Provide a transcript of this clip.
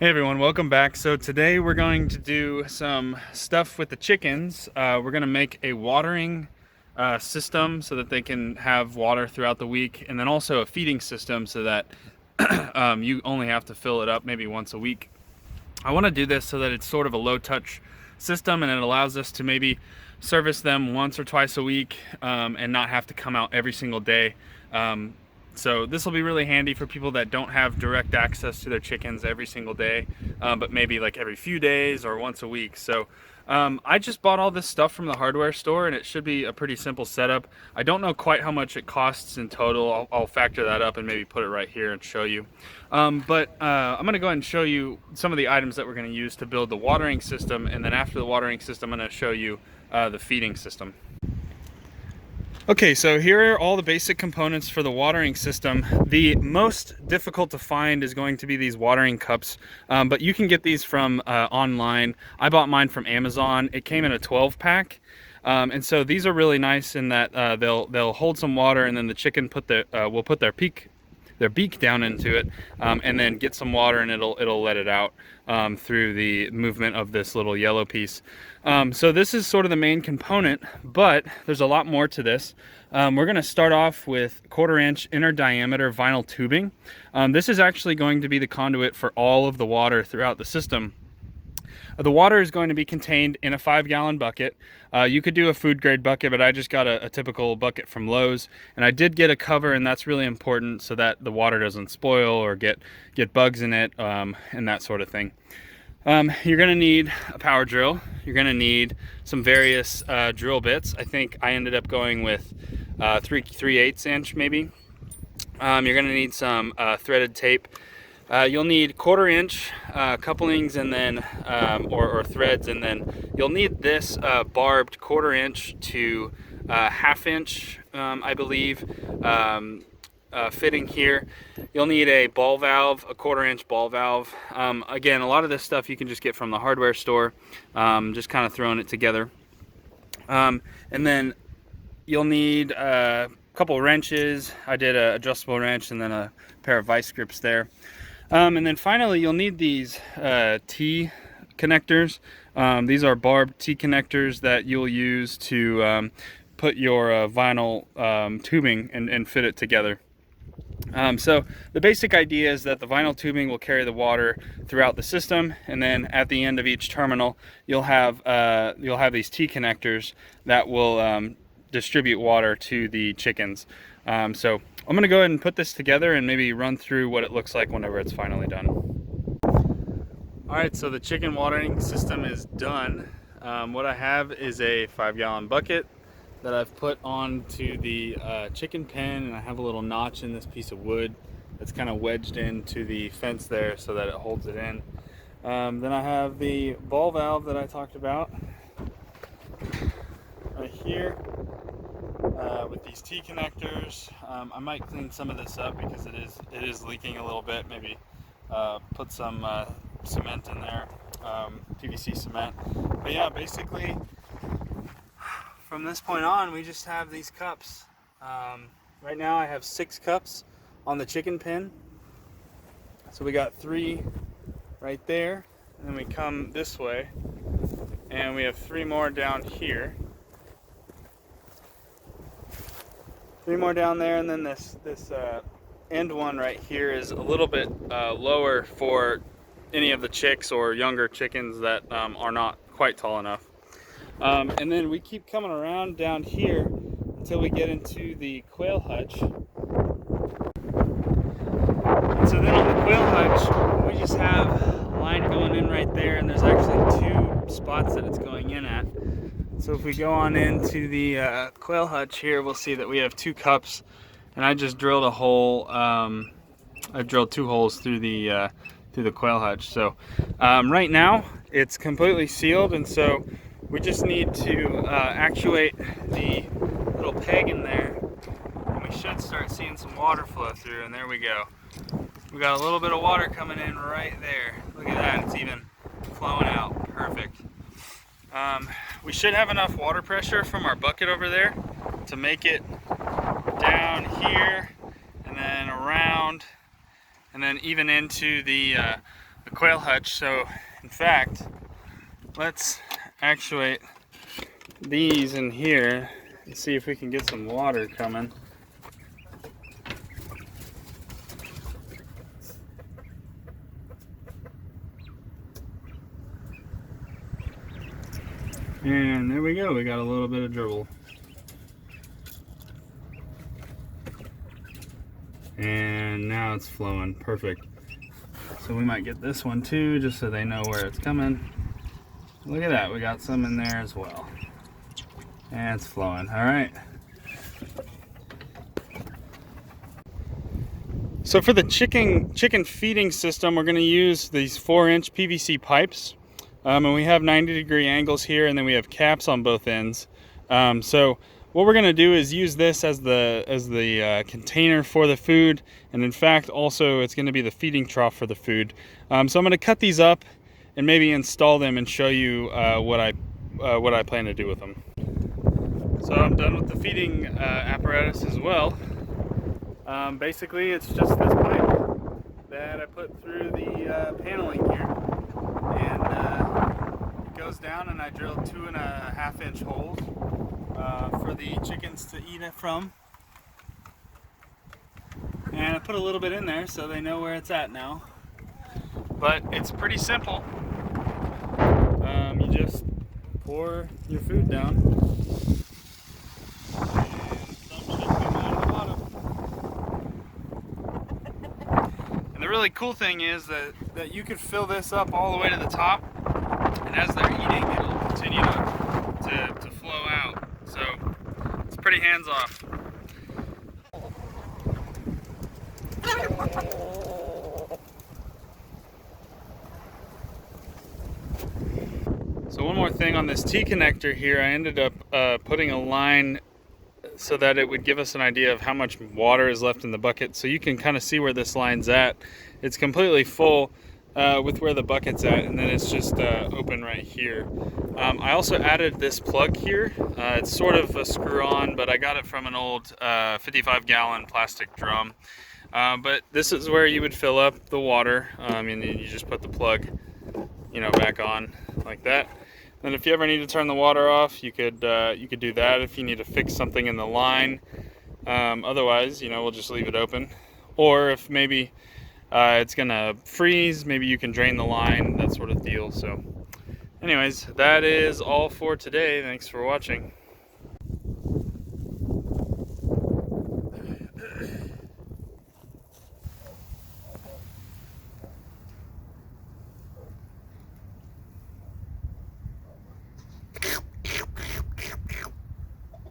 Hey everyone, welcome back. So today we're going to do some stuff with the chickens. We're going to make a watering system so that they can have water throughout the week, and then also a feeding system so that you only have to fill it up maybe once a week. I want to do this so that it's sort of a low touch system, and it allows us to maybe service them once or twice a week and not have to come out every single day. So this will be really handy for people that don't have direct access to their chickens every single day, but maybe like every few days or once a week. So I just bought all this stuff from the hardware store, and it should be a pretty simple setup. I don't know quite how much it costs in total. I'll factor that up and maybe put it right here and show you. But I'm going to go ahead and show you some of the items that we're going to use to build the watering system, and then after the watering system, I'm going to show you the feeding system. Okay, so here are all the basic components for the watering system. The most difficult to find is going to be these watering cups, but you can get these from online. I bought mine from Amazon. It came in a 12-pack, and so these are really nice in that they'll hold some water, and then the chicken will put their beak down into it, and then get some water, and it'll let it out through the movement of this little yellow piece. So this is sort of the main component, but there's a lot more to this. We're going to start off with 1/4 inch inner diameter vinyl tubing. This is actually going to be the conduit for all of the water throughout the system. The water is going to be contained in a 5-gallon bucket. You could do a food grade bucket, but I just got a typical bucket from Lowe's, and I did get a cover, and that's really important so that the water doesn't spoil or get bugs in it, and that sort of thing. You're going to need a power drill. You're going to need some various drill bits. I think I ended up going with 3/8 inch maybe. You're going to need some threaded tape. You'll need 1/4 inch couplings, and then or threads, and then you'll need this barbed 1/4 inch to 1/2 inch, I believe, fitting here. You'll need a ball valve, a 1/4 inch ball valve. Again, a lot of this stuff you can just get from the hardware store, just kind of throwing it together. And then you'll need a couple wrenches. I did an adjustable wrench and then a pair of vice grips there. And then finally, you'll need these T connectors. These are barbed T connectors that you'll use to put your vinyl tubing and fit it together. So the basic idea is that the vinyl tubing will carry the water throughout the system, and then at the end of each terminal, you'll have these T connectors that will distribute water to the chickens. So I'm going to go ahead and put this together and maybe run through what it looks like whenever it's finally done. Alright, so the chicken watering system is done. What I have is a 5-gallon bucket that I've put onto the chicken pen, and I have a little notch in this piece of wood that's kind of wedged into the fence there so that it holds it in. Then I have the ball valve that I talked about right here. With these T connectors. I might clean some of this up because it is leaking a little bit. Maybe put some cement in there, PVC cement. But yeah, basically from this point on, we just have these cups. Right now I have 6 cups on the chicken pen. So we got 3 right there, and then we come this way, and we have 3 more down here. 3 more down there, and then this end one right here is a little bit lower for any of the chicks or younger chickens that are not quite tall enough. And then we keep coming around down here until we get into the quail hutch. And so then on the quail hutch, we just have a line going in right there, and there's actually 2 spots that it's going in at. So if we go on into the quail hutch here, we'll see that we have 2 cups, and I just drilled a hole. I drilled 2 holes through the quail hutch. So right now it's completely sealed, and so we just need to actuate the little peg in there, and we should start seeing some water flow through. And there we go. We got a little bit of water coming in right there. Look at that, it's even flowing out. Perfect. We should have enough water pressure from our bucket over there to make it down here and then around and then even into the the quail hutch. So in fact, let's actuate these in here and see if we can get some water coming. And there we go, we got a little bit of dribble. And now it's flowing, perfect. So we might get this one too, just so they know where it's coming. Look at that, we got some in there as well. And it's flowing, all right. So for the chicken feeding system, we're gonna use these 4-inch PVC pipes. And we have 90-degree angles here, and then we have caps on both ends. So what we're gonna do is use this as the container for the food, and in fact also it's gonna be the feeding trough for the food. So I'm gonna cut these up and maybe install them and show you what I plan to do with them. So I'm done with the feeding apparatus as well. Basically it's just this pipe that I put through the paneling here, and it goes down, and I drilled 2.5-inch holes for the chickens to eat it from. And I put a little bit in there so they know where it's at now. But it's pretty simple. You just pour your food down. And the really cool thing is that you could fill this up all the way to the top, and as they're eating, it'll continue to flow out. So it's pretty hands-off. So one more thing on this T-connector here, I ended up putting a line so that it would give us an idea of how much water is left in the bucket. So you can kind of see where this line's at. It's completely full with where the bucket's at, and then it's just open right here. I also added this plug here. It's sort of a screw-on, but I got it from an old 55-gallon plastic drum. But this is where you would fill up the water, and then you just put the plug, back on like that. And if you ever need to turn the water off, you could do that if you need to fix something in the line. Otherwise, we'll just leave it open. Or if maybe it's gonna freeze, maybe you can drain the line, that sort of deal. So anyways, that is all for today. Thanks for watching.